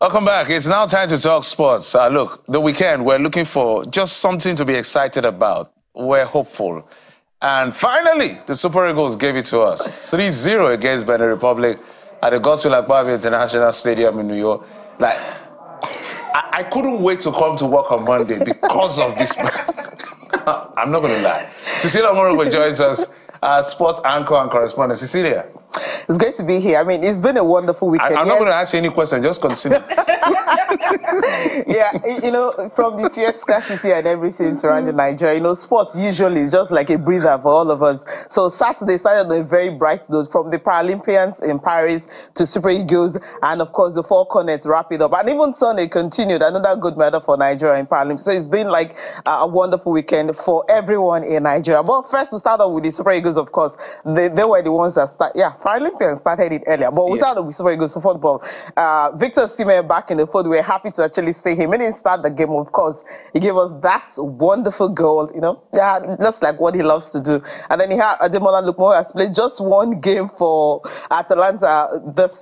Welcome back. It's now time to talk sports. Look, the weekend, we're looking for just something to be excited about. We're hopeful. And finally, the Super Eagles gave it to us. 3-0 against Benin Republic at the Godswill Akpabio International Stadium in New York. Like, I couldn't wait to come to work on Monday because of this. I'm not going to lie. Cecilia Omorogbe joins us, sports anchor and correspondent. Cecilia. It's great to be here. I mean, it's been a wonderful weekend. I'm not going to ask you any question. Just continue. Yeah, you know, from the fierce scarcity and everything surrounding Nigeria, you know, sports usually is just like a breather for all of us. So Saturday started on a very bright note, from the Paralympians in Paris to Super Eagles, and of course the Four Cornets wrap it up. And even Sunday continued, another good medal for Nigeria in Paralympics. So it's been like a wonderful weekend for everyone in Nigeria. But first, to start off with the Super Eagles, of course, they were the ones that Paralympians started it earlier. But we started with Super Eagles football. Victor Osimhen back in the fold. We're happy to actually see him. He didn't start the game, of course. He gave us that wonderful goal, you know, just like what he loves to do. And then he had Ademola Lookman, has played just one game for Atalanta this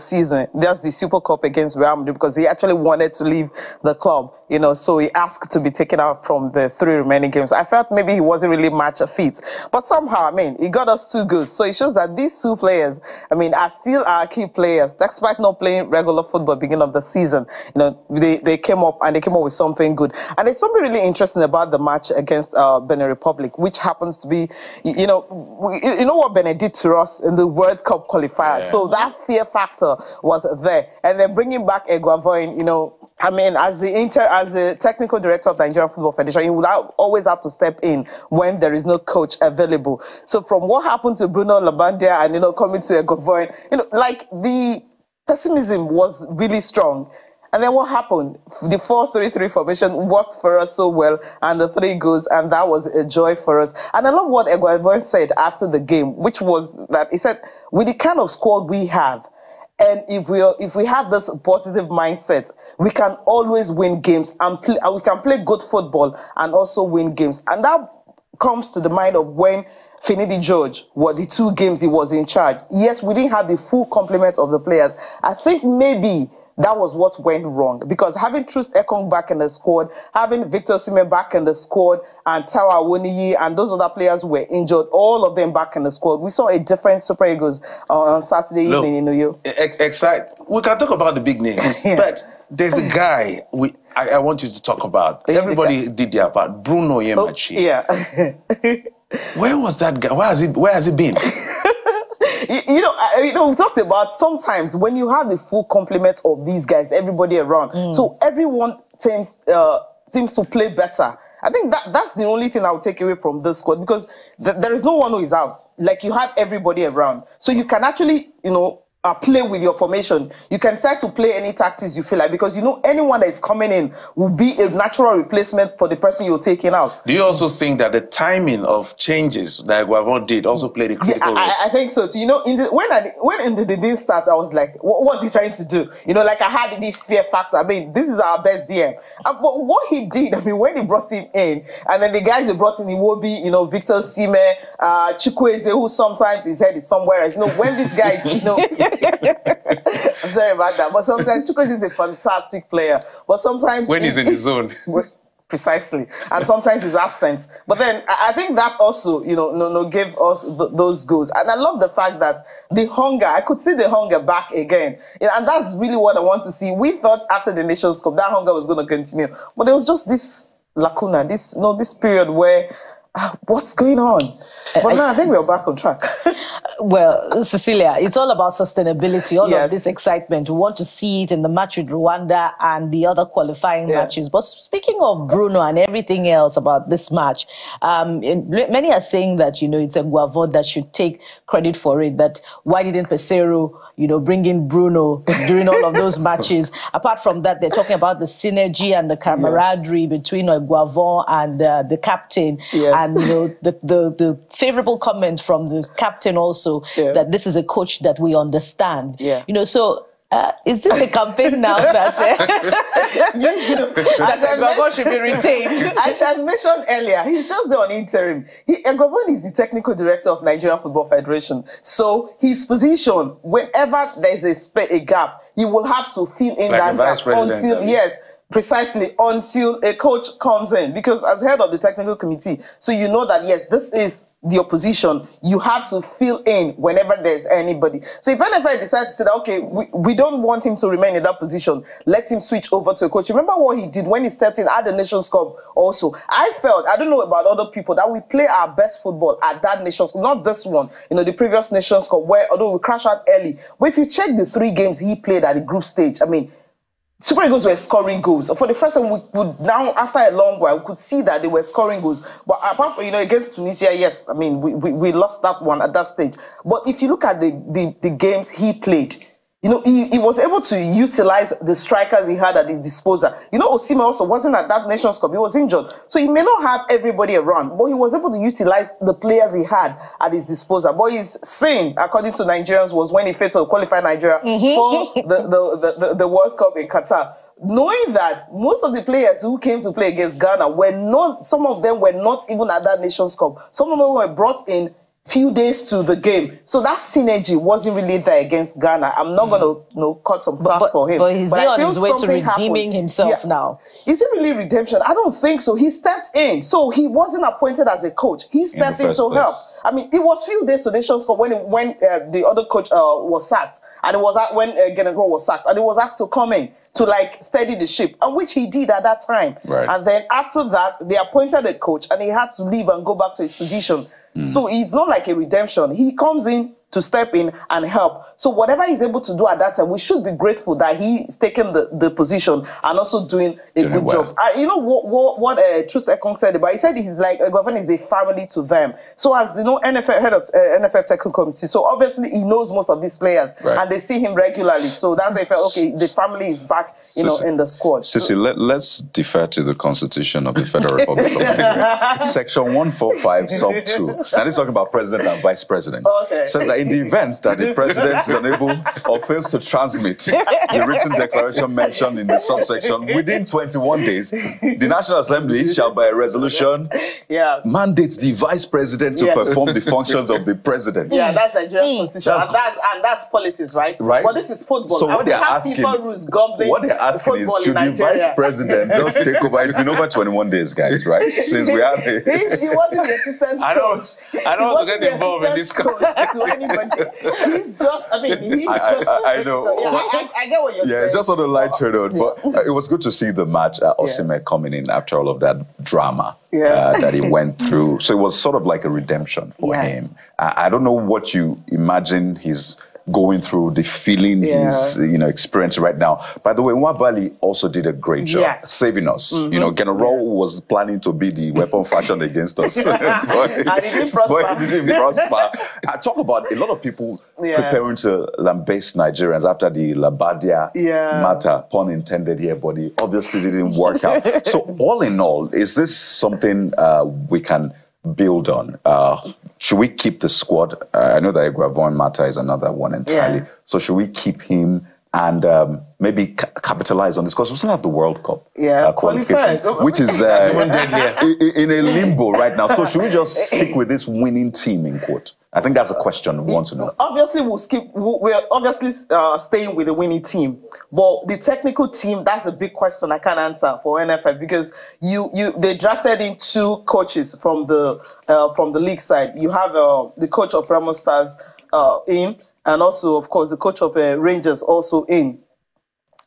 season. That's the Super Cup against Real Madrid, because he actually wanted to leave the club, you know, so he asked to be taken out from the 3 remaining games. I felt maybe he wasn't really match fit, but somehow, I mean, he got us 2 goals. So it shows that these 2 players, I mean, are still our key players, despite not playing regular football beginning of the season. You know, they came up with something good. And there's something really interesting about the match against Benin Republic, which happens to be, you know what Benin did to us in the World Cup qualifiers. Yeah. So that fear factor was there. And then bringing back Eguavoin, you know, I mean, as the technical director of the Nigerian Football Federation, you would always have to step in when there is no coach available. So from what happened to Bruno Labbadia and, you know, coming to Eguavoin, you know, like the pessimism was really strong. And then what happened? The 4-3-3 formation worked for us so well, and the 3 goals, and that was a joy for us. And I love what Eguavoin said after the game, which was that he said, with the kind of squad we have, and if we have this positive mindset, we can always win games and we can play good football and also win games. And that comes to the mind of when Finidi George, the 2 games he was in charge. Yes, we didn't have the full complement of the players. I think maybe that was what went wrong, because having Trust Ekong back in the squad, having Victor Osimhen back in the squad, and Tawa Awoniyi and those other players who were injured, all of them back in the squad, we saw a different Super Eagles on Saturday evening in New York. We can talk about the big names, but there's a guy I want you to talk about. Everybody did their part. Bruno Yemachi. Oh, yeah. Where was that guy? Where has he been? You know, we talked about sometimes when you have the full complement of these guys, everybody around, so everyone seems to play better. I think that's the only thing I would take away from this squad, because there is no one who is out. Like, you have everybody around, so you can actually, you know, play with your formation. You can try to play any tactics you feel like, because you know anyone that is coming in will be a natural replacement for the person you're taking out. Do you also think that the timing of changes that Eguavoin did also played a critical role? I think so too. You know, when the didn't start, I was like, what was he trying to do? You know, like, I had this fear factor. I mean, this is our best DM. But what he did, I mean, when he brought him in, and then the guys they brought in, Iwobi, you know, Victor Osimhen, Chukwueze, who sometimes his head is somewhere else. You know, when these guys, you know, I'm sorry about that, but sometimes Chukwueze is a fantastic player, but sometimes when he's in his zone, precisely, and sometimes he's absent. But then I think that also, you know, gave us those goals. And I love the fact that the hunger, I could see the hunger back again, and that's really what I want to see. We thought after the Nations Cup that hunger was going to continue, but there was just this lacuna, this period where what's going on? But now I think we're back on track. Well, Cecilia, it's all about sustainability, all of this excitement. We want to see it in the match with Rwanda and the other qualifying matches. But speaking of Bruno and everything else about this match, many are saying that, you know, it's Eguavoin that should take credit for it, that why didn't Peseiro, you know, bring in Bruno during all of those matches? Apart from that, they're talking about the synergy and the camaraderie between Eguavoin and the captain. And, you know, the favorable comment from the captain also, that this is a coach that we understand. You know, so is this a campaign now that Eguavoin should be retained? As I mentioned earlier, he's just there on interim. Eguavoin is the technical director of Nigerian Football Federation. So his position, whenever there's a gap, you will have to fill in like that gap until, yes, precisely, until a coach comes in, because as head of the technical committee, so you know that, yes, this is the opposition, you have to fill in whenever there's anybody. So if NFL decides to say that, okay, we don't want him to remain in that position, let him switch over to a coach. Remember what he did when he stepped in at the Nations Cup also. I felt, I don't know about other people, that we play our best football at that Nations Cup, not this one, the previous Nations Cup, where although we crashed out early, but if you check the 3 games he played at the group stage, I mean, Super Eagles were scoring goals. For the first time, we could now, after a long while, we could see that they were scoring goals. But apart from, against Tunisia, yes, I mean, we lost that one at that stage. But if you look at the games he played, he was able to utilize the strikers he had at his disposal. Osimhen also wasn't at that Nations Cup. He was injured. So he may not have everybody around, but he was able to utilize the players he had at his disposal. But his sin, according to Nigerians, was when he failed to qualify Nigeria for the World Cup in Qatar. Knowing that most of the players who came to play against Ghana some of them were not even at that Nations Cup. Some of them were brought in few days to the game. So that synergy wasn't really there against Ghana. I'm not going to cut some facts for him. But he's on his way to redeeming himself now. Is it really redemption? I don't think so. He stepped in. So he wasn't appointed as a coach. He stepped in to help. I mean, it was few days to Nations Cup when the other coach was sacked. And it was when Genegro was sacked. And he was asked to come in to steady the ship, and which he did at that time. Right. And then after that, they appointed a coach and he had to leave and go back to his position. So it's not like a redemption. He comes in to step in and help. So whatever he's able to do at that time, we should be grateful that he's taken the position and also doing a good job. What Trust Ekong said about, he said he's like, government is a family to them. So as NFL head of NFL technical committee, so obviously he knows most of these players and they see him regularly. So that's why I felt, okay, the family is back, in the squad. Sissy, let's defer to the Constitution of the Federal Republic of Nigeria. Section 145, sub 2. Now this is talking about president and vice president. Okay. Says that in the event that the president is unable or fails to transmit the written declaration mentioned in the subsection within 21 days, the National Assembly shall by a resolution mandate the vice president to perform the functions of the president. Yeah, that's Nigeria's constitution. And that's politics, right? Right. But this is football. So what they're asking, what they're asking is, should the vice president just take over? It's been over 21 days, guys, right? Since we have he wasn't the assistant coach. I don't want to get involved in this to anybody. He's just, I know. I get what you're saying. Yeah, it's just on a light turn, but it was good to see the match, Osimhen coming in after all of that drama that he went through. So it was sort of like a redemption for him. I don't know what you imagine he's going through, the feeling he's experiencing right now. By the way, Nwabali also did a great job saving us. General was planning to be the weapon fashion against us. And he didn't prosper. But he didn't prosper. I talk about a lot of people preparing to lambaste Nigerians after the Labadia matter, pun intended here, but it obviously didn't work out. So all in all, is this something we can build on? Should we keep the squad? I know that Eguavoen Mata is another one entirely. So should we keep him and maybe capitalize on this? Because we still have the World Cup qualification, which is in a limbo right now. So should we just stick with this winning team, in quote? I think that's a question we want to know. Obviously, we're obviously staying with the winning team. But the technical team, that's a big question I can't answer for NFL, because they drafted in 2 coaches from the league side. You have the coach of Remo Stars in, and also, of course, the coach of Rangers also in.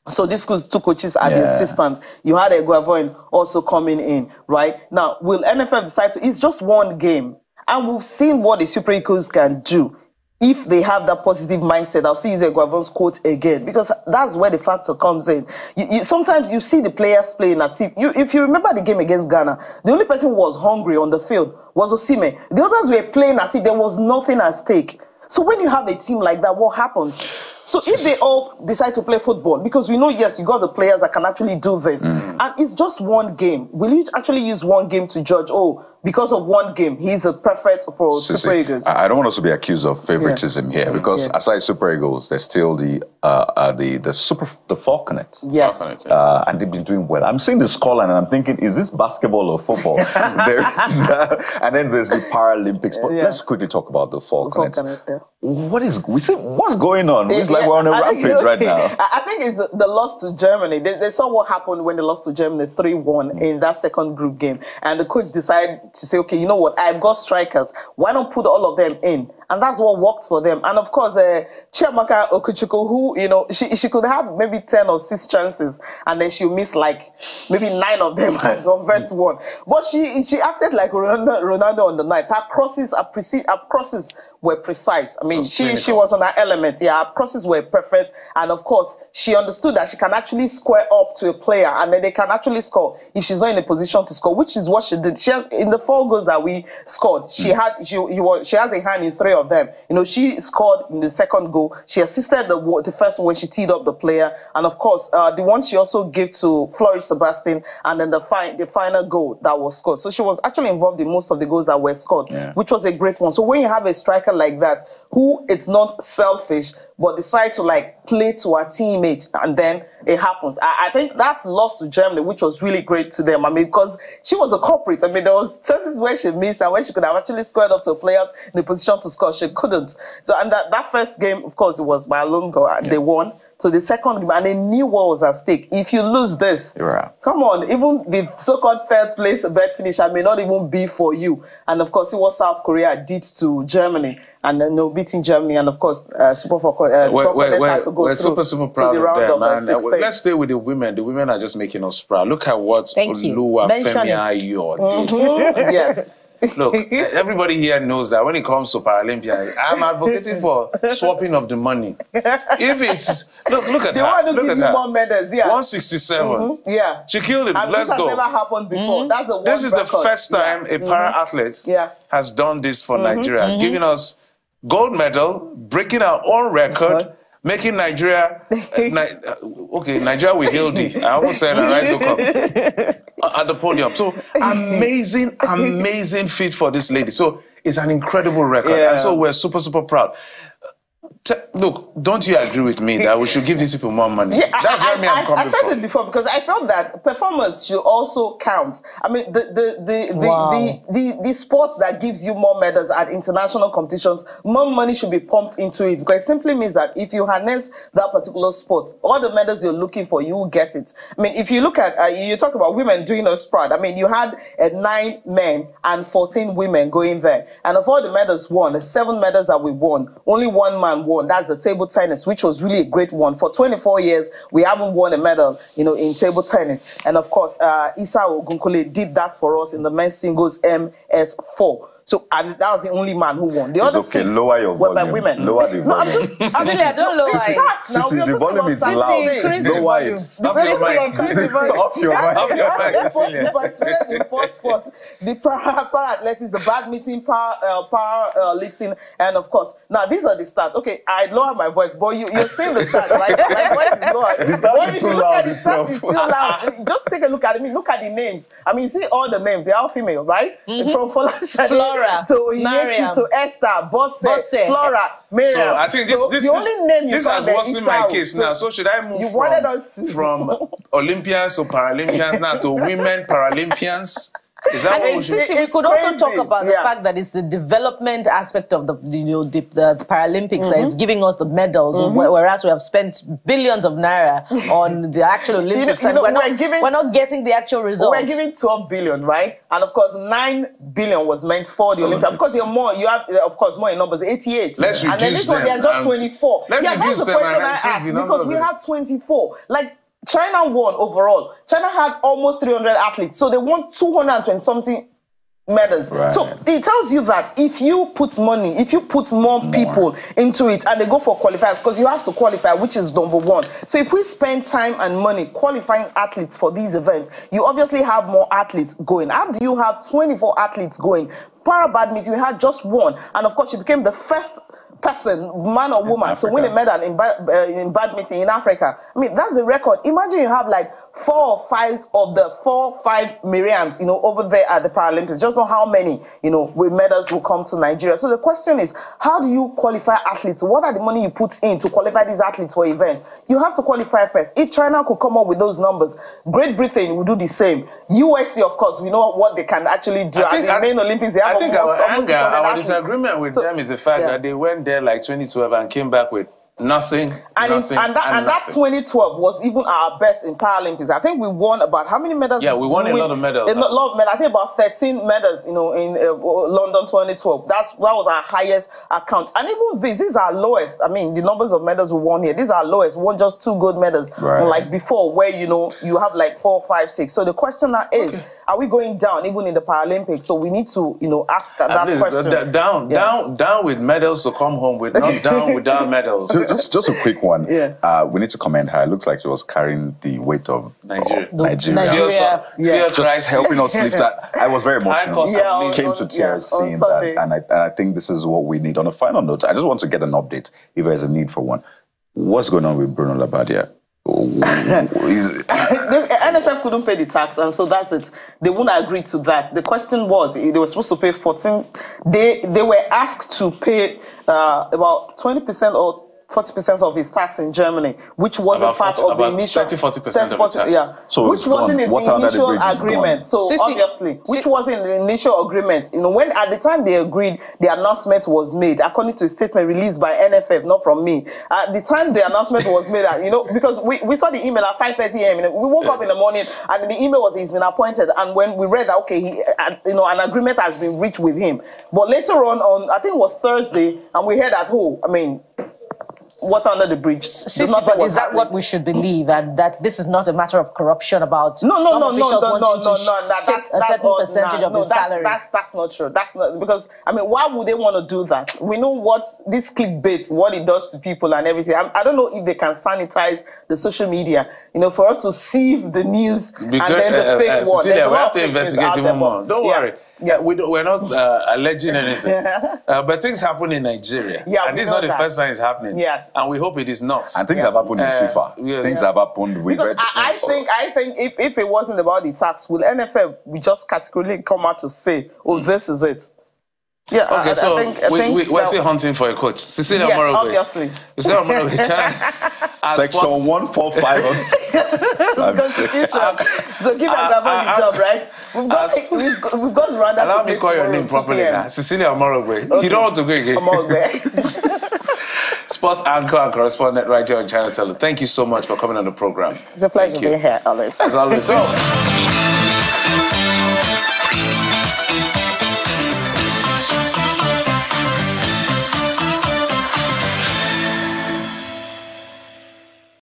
So these 2 coaches are the assistants. You had Eguavoen also coming in, right? Now, will NFL decide to? It's just one game. And we've seen what the Super Eagles can do if they have that positive mindset. I'll still use Eguavoen's quote again, because that's where the factor comes in. Sometimes you see the players playing at team. If you remember the game against Ghana, the only person who was hungry on the field was Osimhen. The others were playing as if there was nothing at stake. So when you have a team like that, what happens? So if they all decide to play football, because we know, yes, you got the players that can actually do this, and it's just one game. Will you actually use one game to judge, because of one game, he's a perfect for Super Eagles. I don't want us to be accused of favoritism here, because aside Super Eagles, there's still the Falconets. Yes. And they've been doing well. I'm seeing the scoreline and I'm thinking, is this basketball or football? There is that. And then there's the Paralympics. But let's quickly talk about the Falconets. What's going on? It's like we're on a rampage right now. I think it's the loss to Germany. They saw what happened when they lost to Germany 3-1 in that second group game. And the coach decided to say, okay, you know what? I've got strikers. Why not put all of them in? And that's what worked for them. And of course, Chiamaka Okuchukwu, who, you know, she could have maybe 10 or 6 chances, and then she'll miss like maybe 9 of them and convert one. But she acted like Ronaldo on the night. Her crosses were precise. I mean, she was on her element. Yeah, her crosses were perfect. And of course, she understood that she can actually square up to a player, and then they can actually score if she's not in a position to score, which is what she did. She has, in the 4 goals that we scored, she has a hand in 3 of them. You know, she scored in the second goal. She assisted the first one when she teed up the player, and of course, the one she also gave to Flourish Sebastian, and then the final goal that was scored. So she was actually involved in most of the goals that were scored, which was a great one. So when you have a striker like that, who it's not selfish, but decide to like play to her teammates, and then it happens. I think that's lost to Germany, which was really great to them. I mean, because she was a culprit. I mean, there was chances where she missed and where she could have actually squared up to a player in the position to score. She couldn't. So, and that first game, of course, it was by a lone goal, and they won. So the second game, and they knew what was at stake. If you lose this, come on, even the so-called third place bed finisher may not even be for you. And of course, it was South Korea did to Germany, and then beating Germany, and of course, Super Falcons had to go we're through super proud to the round of them, of 16. Let's stay with the women. The women are just making us proud. Look at what Oluwafemi Ayo did. Yes. Look, everybody here knows that when it comes to Paralympians, I'm advocating for swapping of the money. If it's look at they her. Want to look give at her. More medals, 167. Yeah, she killed it. Let's go. This has never happened before. That's a This is the first time a para athlete has done this for Nigeria, giving us gold medal, breaking our own record. Making Nigeria, Nigeria will hail thee. I almost said Rise Up at the podium. So amazing feat for this lady. So it's an incredible record. And so we're super proud. Look, don't you agree with me that we should give these people more money? Yeah, that's where I'm coming from. I said it before because I felt that performance should also count. I mean, the sports that gives you more medals at international competitions, more money should be pumped into it, because it simply means that if you harness that particular sport, all the medals you're looking for, you will get it. I mean, if you look at, you talk about women doing us proud. I mean, you had 9 men and 14 women going there, and of all the medals won, the 7 medals that we won, only 1 man won. That's the table tennis, which was really a great one. For 24 years, we haven't won a medal, in table tennis. And of course, Isa Ogunkole did that for us in the men's singles MS4. So, and that was the only man who won. The other 6 were by women. Lower the volume. No, I'm just... I don't lower it. The volume is loud. Lower it. Off your mic. The para athletics, the badminton, power lifting, and of course, now these are the stats. Okay, I lower my voice, but you're seeing the stats, right? My voice is lower. The stats is too loud itself. It's still loud. Just take a look at it. I mean, look at the names. I mean, you see all the names. They're all female, right? From Flora to Inechi to Esther, Bosse, Flora, Miriam. So I think this the only name you this has worsened my case now. So should I move from Olympians to Paralympians now to women Paralympians? Is that what we should? We could also talk about the fact that it's the development aspect of the Paralympics that is giving us the medals, whereas we have spent billions of naira on the actual Olympics, and we're not getting the actual results. We're giving 12 billion, right? And of course, 9 billion was meant for the Olympics, because you're more. You have, of course, more in numbers, 88. Let's reduce and then this one, they're just 24. That's the question I asked, because we have 24. Like, China won overall. China had almost 300 athletes, so they won 220-something medals. Right. So it tells you that if you put money, if you put more people into it, and they go for qualifiers, because you have to qualify, which is number 1. So if we spend time and money qualifying athletes for these events, you obviously have more athletes going. How do you have 24 athletes going? Para badminton, we had just 1, and of course, she became the first person, man or woman, to win a medal in badminton in Africa. I mean, that's the record. Imagine you have like 4 or 5 of the 4 or 5 Miriams, over there at the Paralympics. Just know how many, with medals will come to Nigeria. So the question is, how do you qualify athletes? What are the money you put in to qualify these athletes for events? You have to qualify first. If China could come up with those numbers, Great Britain will do the same. USA, of course, we know what they can actually do. At the main Olympics, they have our disagreement with them is the fact that they went there like 2012 and came back with nothing. That 2012 was even our best in Paralympics. I think we won about how many medals? Yeah, we won a lot of medals. A lot of medals. I think about 13 medals, in London 2012. That was our highest account. And even these are lowest. I mean, the numbers of medals we won here, these are lowest. We won just 2 gold medals, like before, where you have like 4, 5, 6. So the question now is, are we going down even in the Paralympics? So we need to, ask that question. Down with medals to come home with, not down without medals. Just a quick one. Yeah. We need to commend her. It looks like she was carrying the weight of Nigeria. Just helping us lift that. I was very emotional. Came to tears seeing that. And I think this is what we need. On a final note, I just want to get an update, if there's a need for one. What's going on with Bruno Labbadia? The NFF couldn't pay the tax, and so that's it. They wouldn't agree to that. The question was, they were supposed to pay 14. They were asked to pay about 20% or 40% of his tax in Germany, which wasn't part of the initial 30-40% of the tax. Yeah, so which wasn't in the initial agreement. So obviously, which wasn't in the initial agreement. When at the time they agreed, the announcement was made according to a statement released by NFF, not from me. At the time the announcement was made, because we saw the email at 5:30 a.m. We woke up in the morning and the email was he's been appointed. And when we read that, an agreement has been reached with him. But later on I think it was Thursday, and we heard that what's under the bridge? But is that what we should believe? And that this is not a matter of corruption about no. That's a certain percentage of his salary. That's not true. That's not, because why would they want to do that? We know what this clickbait, what it does to people and everything. I don't know if they can sanitize the social media, for us to sieve the news because, and then the fake one. Cecilia, we have to investigate even more. Don't worry. Yeah, we're not alleging anything. But things happen in Nigeria. Yeah, and this is not the first time it's happening. Yes. And we hope it is not. And things have happened in FIFA. Yes. Things have happened. Because I think if it wasn't about the tax, will NFF just categorically come out to say, this is it? Yeah. Okay, we're still hunting for a coach. Cecilia Morogwe. Obviously. Cecilia Morogwe. Section 145 of So give us the job, right? We've got Rwanda. Allow me to call your name properly now. Cecilia Morogwe. Okay. You don't want to go again. Sports anchor and correspondent right here on Channel Tele. Thank you so much for coming on the program. It's a pleasure being here, always. As always.